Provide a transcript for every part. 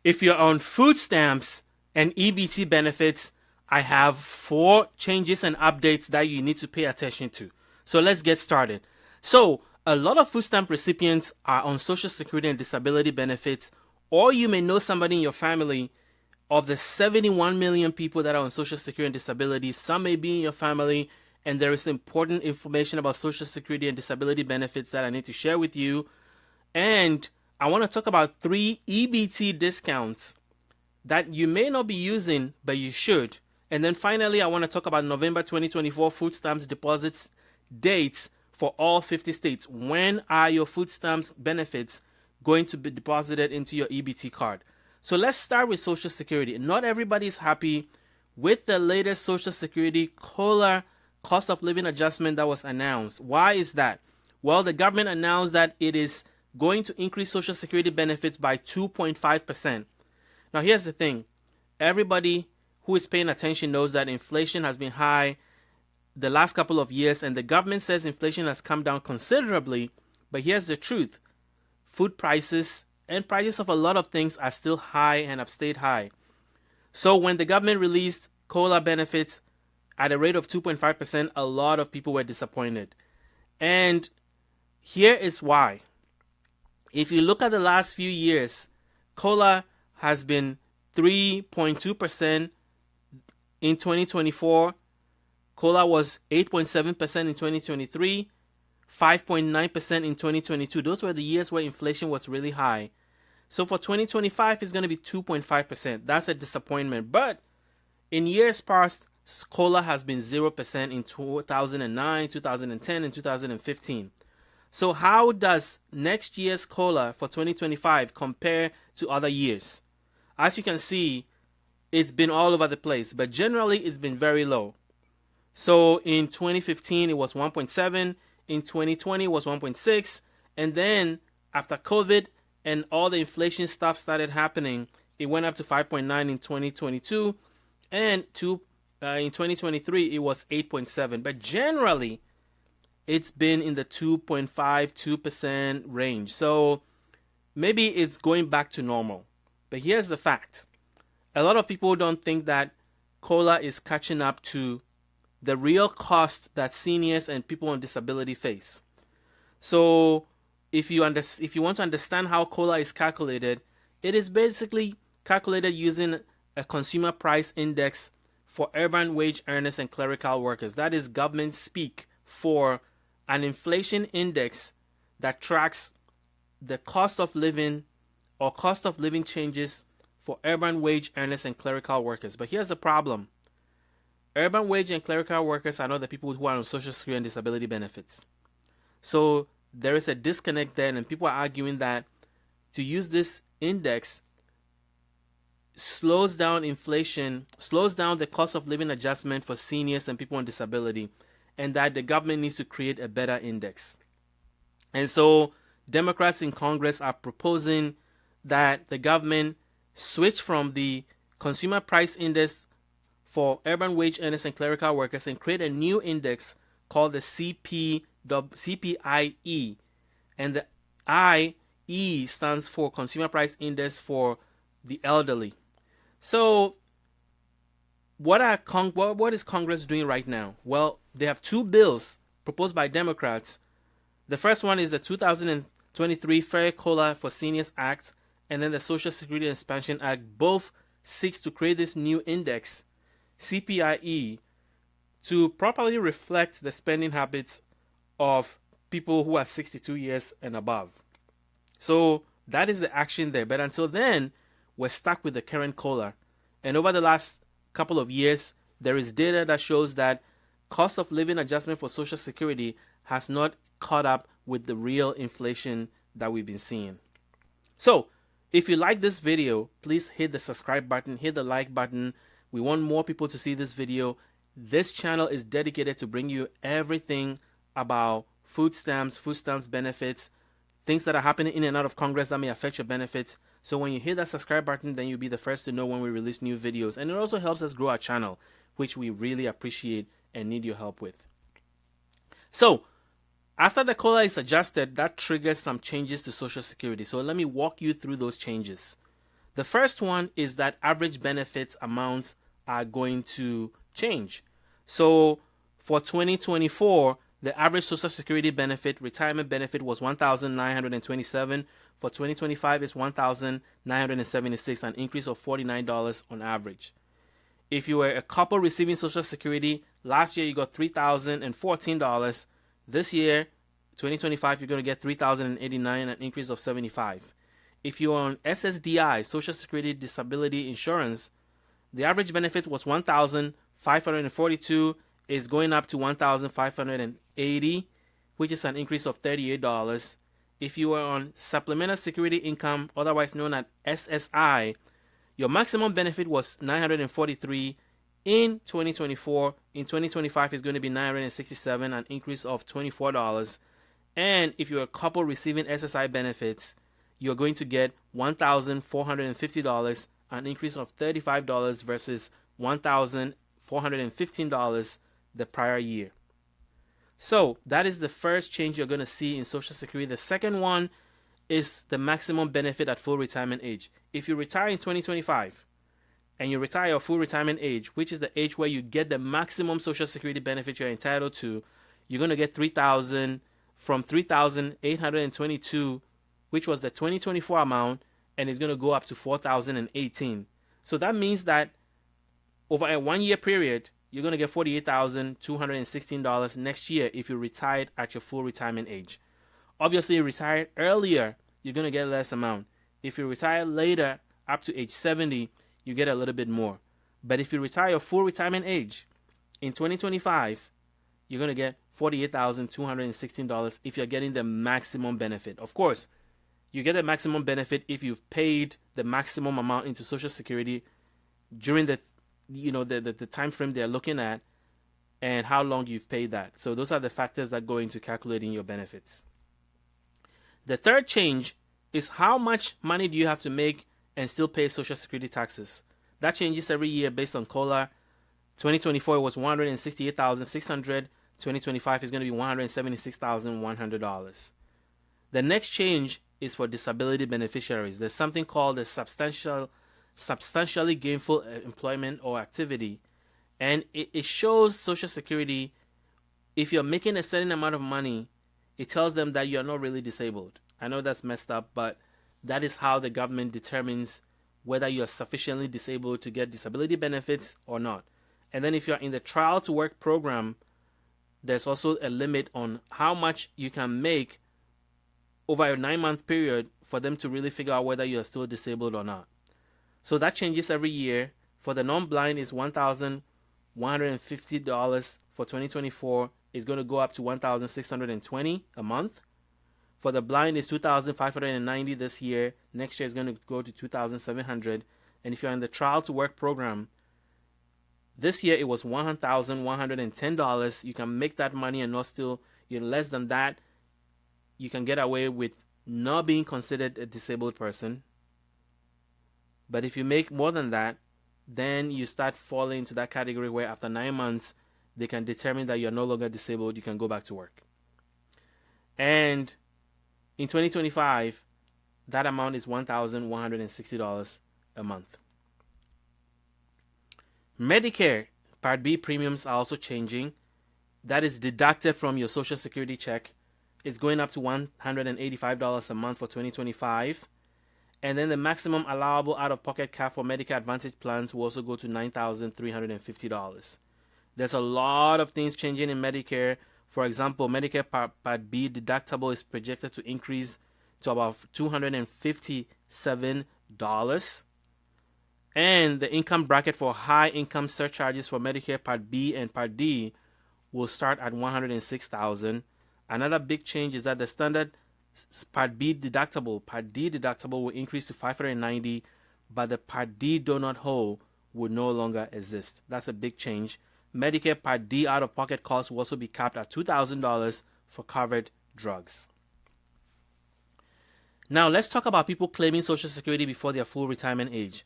If you're on food stamps and EBT benefits, I have 4 changes and updates that you need to pay attention to. So let's get started. So a lot of food stamp recipients are on Social Security and disability benefits, or you may know somebody in your family. Of the 71 million people that are on Social Security and disability, some may be in your family, and there is important information about Social Security and disability benefits that I need to share with you. And I want to talk about 3 EBT discounts that you may not be using, but you should. And then finally, I want to talk about November 2024 food stamps deposits dates for all 50 states. When are your food stamps benefits going to be deposited into your EBT card? So let's start with Social Security. Not everybody is happy with the latest Social Security COLA cost of living adjustment that was announced. Why is that? Well, the government announced that it is going to increase Social Security benefits by 2.5%. Now, here's the thing. Everybody who is paying attention knows that inflation has been high the last couple of years, and the government says inflation has come down considerably. But here's the truth. Food prices and prices of a lot of things are still high and have stayed high. So when the government released COLA benefits at a rate of 2.5%, a lot of people were disappointed. And here is why. If you look at the last few years, COLA has been 3.2% in 2024. COLA was 8.7% in 2023. 5.9% in 2022. Those were the years where inflation was really high. So for 2025, it's going to be 2.5%. That's a disappointment. But in years past, COLA has been 0% in 2009, 2010, and 2015. So how does next year's COLA for 2025 compare to other years? As you can see, it's been all over the place, but generally it's been very low. So in 2015, it was 1.7. In 2020, it was 1.6. And then after COVID and all the inflation stuff started happening, it went up to 5.9 in 2022. And in 2023, it was 8.7. But generally, it's been in the 2.5, 2% range. So maybe it's going back to normal. But here's the fact. A lot of people don't think that COLA is catching up to the real cost that seniors and people on disability face. So if you want to understand how COLA is calculated, it is basically calculated using a consumer price index for urban wage earners and clerical workers. That is government speak for an inflation index that tracks the cost of living or cost of living changes for urban wage earners and clerical workers. But here's the problem. Urban wage and clerical workers are not the people who are on Social Security and disability benefits. So there is a disconnect there, and people are arguing that to use this index slows down inflation, slows down the cost of living adjustment for seniors and people on disability, and that the government needs to create a better index. And so Democrats in Congress are proposing that the government switch from the consumer price index for urban wage earners and clerical workers and create a new index called the CPIE. And the IE stands for Consumer Price Index for the elderly. So what is Congress doing right now? Well, they have 2 bills proposed by Democrats. The first one is the 2023 Fair COLA for Seniors Act, and then the Social Security Expansion Act. Both seeks to create this new index, CPIE, to properly reflect the spending habits of people who are 62 years and above. So that is the action there. But until then, we're stuck with the current COLA. And over the last couple of years, there is data that shows that cost of living adjustment for Social Security has not caught up with the real inflation that we've been seeing. So if you like this video, please hit the subscribe button, hit the like button. We want more people to see this video. This channel is dedicated to bring you everything about food stamps benefits, things that are happening in and out of Congress that may affect your benefits. So when you hit that subscribe button, then you'll be the first to know when we release new videos. And it also helps us grow our channel, which we really appreciate and need your help with. So after the COLA is adjusted, that triggers some changes to Social Security. So let me walk you through those changes. The first one is that average benefits amounts are going to change. So for 2024, the average Social Security benefit, retirement benefit was $1,927. For 2025, it's $1,976, an increase of $49 on average. If you were a couple receiving Social Security, last year you got $3,014. This year, 2025, you're going to get $3,089, an increase of $75. If you're on SSDI, Social Security Disability Insurance, the average benefit was $1,542. It's going up to $1,580, which is an increase of $38. If you are on Supplemental Security Income, otherwise known as SSI, your maximum benefit was $943 in 2024. In 2025, it's going to be $967, an increase of $24. And if you're a couple receiving SSI benefits, you're going to get $1,450, an increase of $35 versus $1,415 the prior year. So that is the first change you're going to see in Social Security. The second one is the maximum benefit at full retirement age. If you retire in 2025 and you retire at full retirement age, which is the age where you get the maximum Social Security benefit you're entitled to, you're going to get $3,000 from $3,822, which was the 2024 amount, and it's going to go up to $4,018. So that means that over a 1 year period, you're going to get $48,216 next year if you retired at your full retirement age. Obviously, you retired earlier, you're going to get less amount. If you retire later, up to age 70, you get a little bit more. But if you retire your full retirement age in 2025, you're going to get $48,216 if you're getting the maximum benefit. Of course, you get the maximum benefit if you've paid the maximum amount into Social Security during the time frame they're looking at and how long you've paid that. So those are the factors that go into calculating your benefits. The third change is how much money do you have to make and still pay Social Security taxes. That changes every year based on COLA. 2024 was $168,600. 2025 is going to be $176,100. The next change is for disability beneficiaries. There's something called a substantially gainful employment or activity, and it shows Social Security, if you're making a certain amount of money, it tells them that you're not really disabled. I know that's messed up, but that is how the government determines whether you're sufficiently disabled to get disability benefits or not. And then if you're in the trial to work program, there's also a limit on how much you can make over a 9-month period for them to really figure out whether you're still disabled or not. So that changes every year. For the non-blind, is $1,150 for 2024. It's going to go up to $1,620 a month. For the blind, is $2,590 this year. Next year is going to go to $2,700. And if you're in the trial to work program, this year it was $1,110. You can make that money and not still, you're less than that. You can get away with not being considered a disabled person. But if you make more than that, then you start falling into that category where after 9 months, they can determine that you're no longer disabled. You can go back to work. And in 2025, that amount is $1,160 a month. Medicare Part B premiums are also changing. That is deducted from your Social Security check. It's going up to $185 a month for 2025. And then the maximum allowable out-of-pocket cap for Medicare Advantage plans will also go to $9,350. There's a lot of things changing in Medicare. For example, Medicare Part B deductible is projected to increase to about $257. And the income bracket for high-income surcharges for Medicare Part B and Part D will start at $106,000. Another big change is that the standard Part D deductible will increase to $590, but the Part D donut hole will no longer exist. That's a big change. Medicare Part D out-of-pocket costs will also be capped at $2,000 for covered drugs. Now, let's talk about people claiming Social Security before their full retirement age.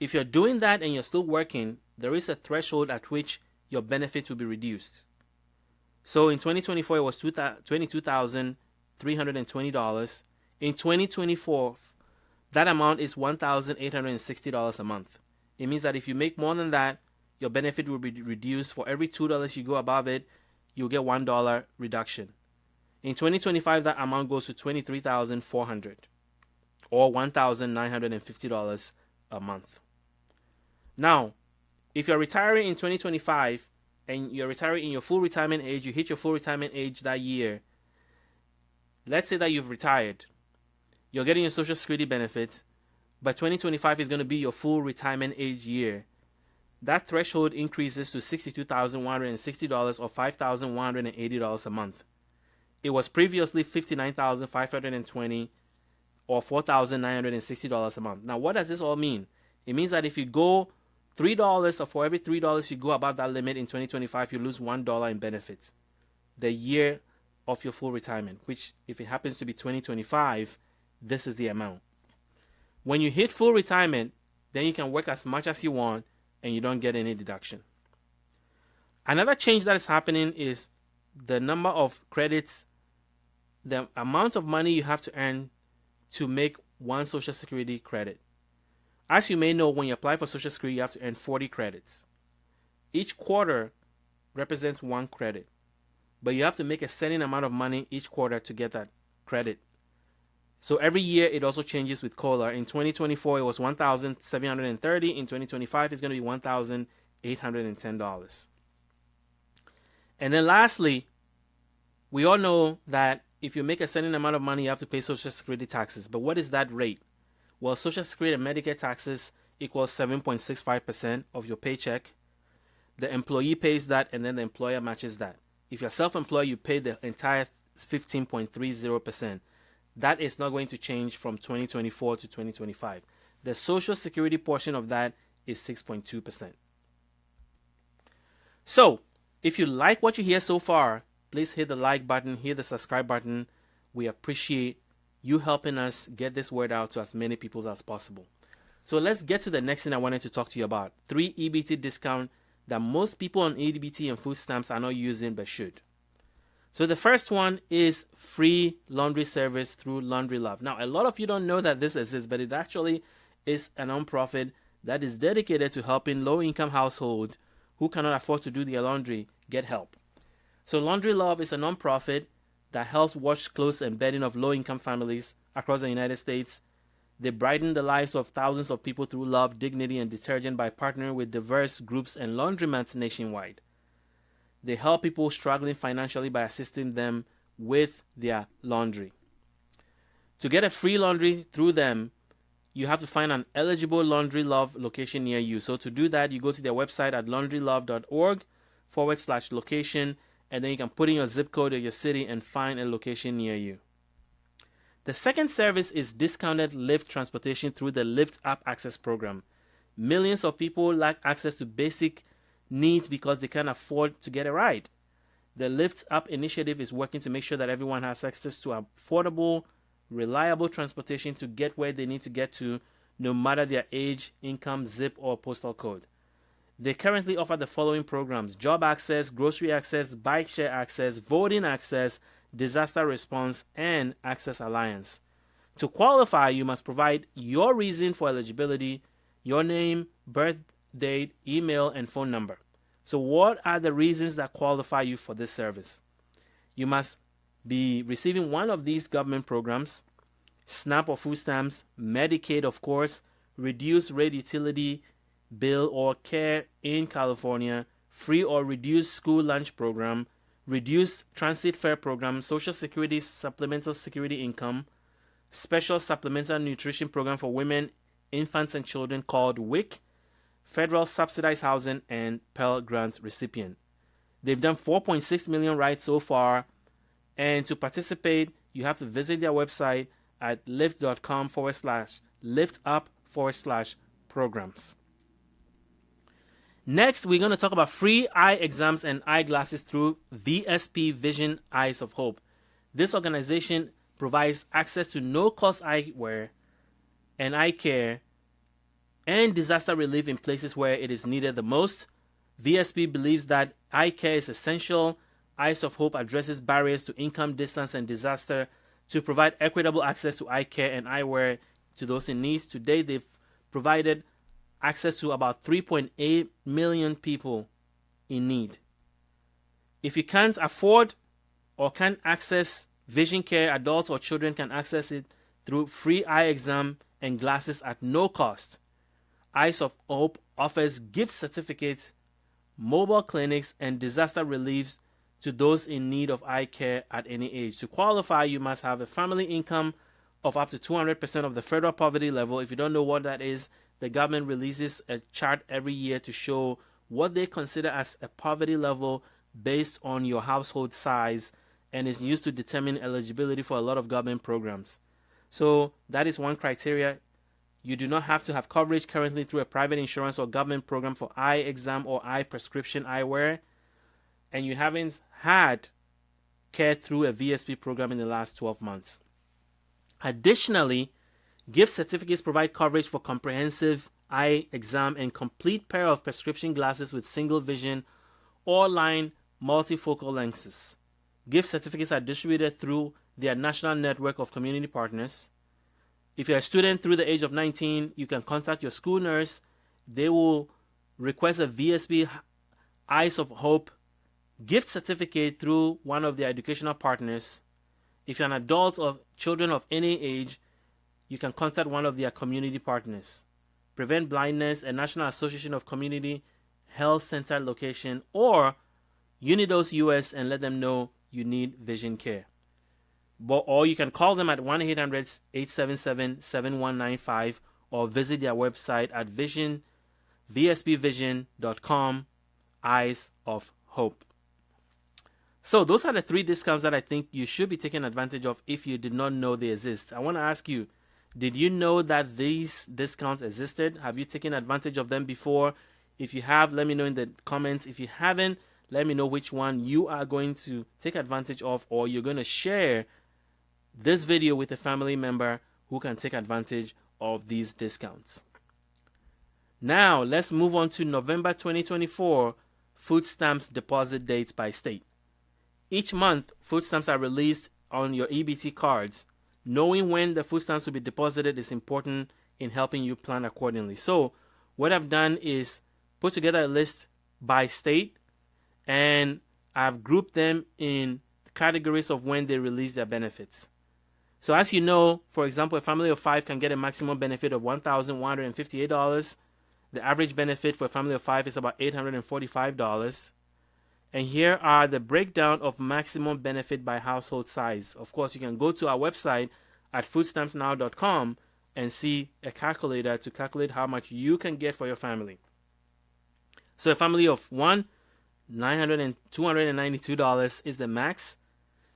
If you're doing that and you're still working, there is a threshold at which your benefits will be reduced. So in 2024, it was $22,320. In 2024, that amount is $1,860 a month. It means that if you make more than that, your benefit will be reduced. For every $2 you go above it, you'll get $1 reduction. In 2025, that amount goes to $23,400 or $1,950 a month. Now, if you're retiring in 2025 and you're retiring in your full retirement age, you hit your full retirement age that year, let's say that you've retired, you're getting your Social Security benefits, but 2025 is going to be your full retirement age year. That threshold increases to $62,160 or $5,180 a month. It was previously $59,520 or $4,960 a month. Now, what does this all mean? It means that if you go $3 or for every $3 you go above that limit in 2025, you lose $1 in benefits the year of your full retirement, which if it happens to be 2025, this is the amount. When you hit full retirement, then you can work as much as you want and you don't get any deduction. Another change that is happening is the number of credits, the amount of money you have to earn to make one Social Security credit. As you may know, when you apply for Social Security, you have to earn 40 credits. Each quarter represents one credit, but you have to make a certain amount of money each quarter to get that credit. So every year it also changes with COLA. In 2024, it was $1,730. In 2025, it's going to be $1,810. And then lastly, we all know that if you make a certain amount of money, you have to pay Social Security taxes. But what is that rate? Well, Social Security and Medicare taxes equals 7.65% of your paycheck. The employee pays that, and then the employer matches that. If you're self-employed, you pay the entire 15.30%. That is not going to change from 2024 to 2025. The Social Security portion of that is 6.2%. So, if you like what you hear so far, please hit the like button, hit the subscribe button. We appreciate you helping us get this word out to as many people as possible. So let's get to the next thing I wanted to talk to you about. 3 EBT discount that most people on EBT and food stamps are not using but should. So the first one is free laundry service through Laundry Love. Now, a lot of you don't know that this exists, but it actually is a nonprofit that is dedicated to helping low-income households who cannot afford to do their laundry get help. So Laundry Love is a nonprofit that helps wash clothes and bedding of low-income families across the United States. They brighten the lives of thousands of people through love, dignity, and detergent by partnering with diverse groups and laundromats nationwide. They help people struggling financially by assisting them with their laundry. To get a free laundry through them, you have to find an eligible Laundry Love location near you. So to do that, you go to their website at laundrylove.org/location, and then you can put in your zip code of your city and find a location near you. The second service is discounted Lyft transportation through the Lyft Up Access program. Millions of people lack access to basic needs because they can't afford to get a ride. The Lyft Up initiative is working to make sure that everyone has access to affordable, reliable transportation to get where they need to get to, no matter their age, income, zip, or postal code. They currently offer the following programs: job access, grocery access, bike share access, voting access, disaster response, and access alliance. To qualify, you must provide your reason for eligibility, your name, birth date, email, and phone number. So what are the reasons that qualify you for this service? You must be receiving one of these government programs: SNAP or food stamps, Medicaid, of course, reduced rate utility bill or care in California, free or reduced school lunch program, reduced transit fare program, Social Security supplemental security income, special supplemental nutrition program for women, infants, and children called WIC, federal subsidized housing, and Pell Grant recipient. They've done 4.6 million rides so far, and to participate, you have to visit their website at lyft.com/liftup/programs. Next, we're going to talk about free eye exams and eyeglasses through VSP Vision Eyes of Hope. This organization provides access to no-cost eyewear and eye care and disaster relief in places where it is needed the most. VSP believes that eye care is essential. Eyes of Hope addresses barriers to income, distance, and disaster to provide equitable access to eye care and eyewear to those in need. Today, they've provided access to about 3.8 million people in need. If you can't afford or can't access vision care, adults or children can access it through free eye exam and glasses at no cost. Eyes of Hope offers gift certificates, mobile clinics, and disaster reliefs to those in need of eye care at any age. To qualify, you must have a family income of up to 200% of the federal poverty level. If you don't know what that is, the government releases a chart every year to show what they consider as a poverty level based on your household size, and is used to determine eligibility for a lot of government programs. So that is one criteria. You do not have to have coverage currently through a private insurance or government program for eye exam or eye prescription eyewear, and you haven't had care through a VSP program in the last 12 months. Additionally, gift certificates provide coverage for comprehensive eye exam and complete pair of prescription glasses with single vision or line multifocal lenses. Gift certificates are distributed through their national network of community partners. If you're a student through the age of 19, you can contact your school nurse. They will request a VSP Eyes of Hope gift certificate through one of their educational partners. If you're an adult or children of any age, you can contact one of their community partners. Prevent Blindness, a National Association of Community Health Center location, or Unidos US, and let them know you need vision care. Or you can call them at 1-800-877-7195 or visit their website at vspvision.com, Eyes of Hope. So those are the 3 discounts that I think you should be taking advantage of if you did not know they exist. I want to ask you, did you know that these discounts existed? Have you taken advantage of them before? If you have, let me know in the comments. If you haven't, let me know which one you are going to take advantage of, or you're going to share this video with a family member who can take advantage of these discounts. Now, let's move on to November 2024 food stamps deposit dates by state. Each month, food stamps are released on your EBT cards. Knowing when the food stamps will be deposited is important in helping you plan accordingly. So, what I've done is put together a list by state, and I've grouped them in categories of when they release their benefits. So as you know, for example, a family of 5 can get a maximum benefit of $1,158. The average benefit for a family of 5 is about $845. And here are the breakdown of maximum benefit by household size. Of course, you can go to our website at foodstampsnow.com and see a calculator to calculate how much you can get for your family. So a family of 1, $292 is the max.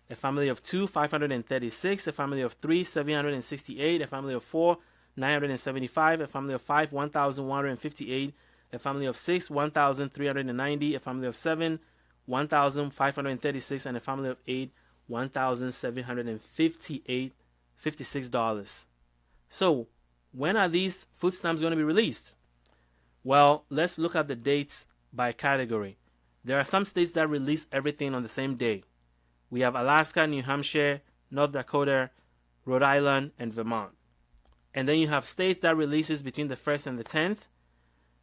A family of 2, $536. A family of 3, $768. A family of 4, $975. A family of 5, $1,158. A family of 6, $1,390. A family of 7, $1,536. And a family of 8, $1,756. So, when are these food stamps going to be released? Well, let's look at the dates by category. There are some states that release everything on the same day. We have Alaska, New Hampshire, North Dakota, Rhode Island, and Vermont. And then you have states that releases between the 1st and the 10th.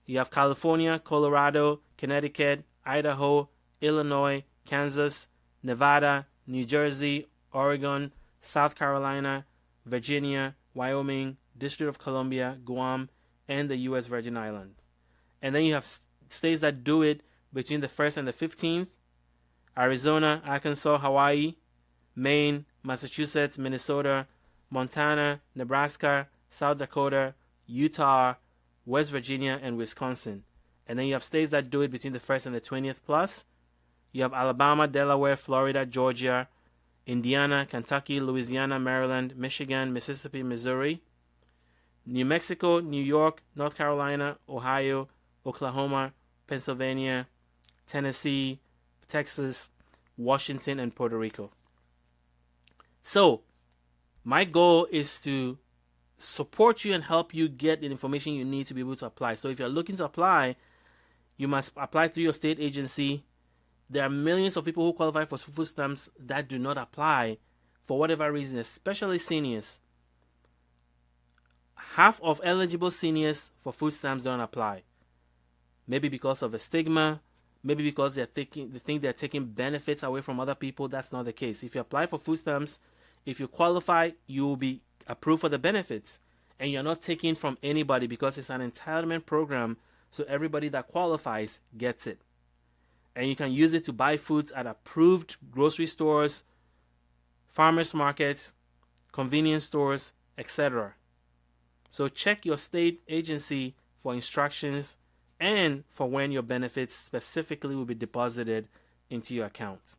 You have California, Colorado, Connecticut, Idaho, Illinois, Kansas, Nevada, New Jersey, Oregon, South Carolina, Virginia, Wyoming, District of Columbia, Guam, and the U.S. Virgin Islands. And then you have states that do it between the 1st and the 15th. Arizona, Arkansas, Hawaii, Maine, Massachusetts, Minnesota, Montana, Nebraska, South Dakota, Utah, West Virginia, and Wisconsin. And then you have states that do it between the 1st and the 20th plus. You have Alabama, Delaware, Florida, Georgia, Indiana, Kentucky, Louisiana, Maryland, Michigan, Mississippi, Missouri, New Mexico, New York, North Carolina, Ohio, Oklahoma, Pennsylvania, Tennessee, Texas, Washington, and Puerto Rico. So, my goal is to support you and help you get the information you need to be able to apply. So if you're looking to apply, you must apply through your state agency. There are millions of people who qualify for food stamps that do not apply for whatever reason, especially seniors. half of eligible seniors for food stamps don't apply. Maybe because of a stigma, maybe because they think they're taking benefits away from other people. That's not the case. If you apply for food stamps, if you qualify, you will be approved for the benefits. And you're not taking from anybody because it's an entitlement program, so everybody that qualifies gets it. And you can use it to buy foods at approved grocery stores, farmers markets, convenience stores, etc. So check your state agency for instructions and for when your benefits specifically will be deposited into your account.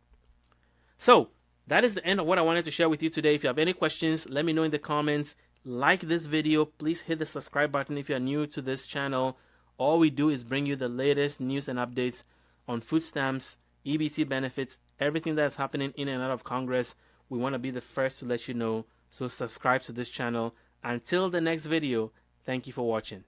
So that is the end of what I wanted to share with you today. If you have any questions, let me know in the comments. Like this video. Please hit the subscribe button if you are new to this channel. All we do is bring you the latest news and updates on food stamps, EBT benefits, everything that's happening in and out of Congress. We want to be the first to let you know. So subscribe to this channel. Until the next video, thank you for watching.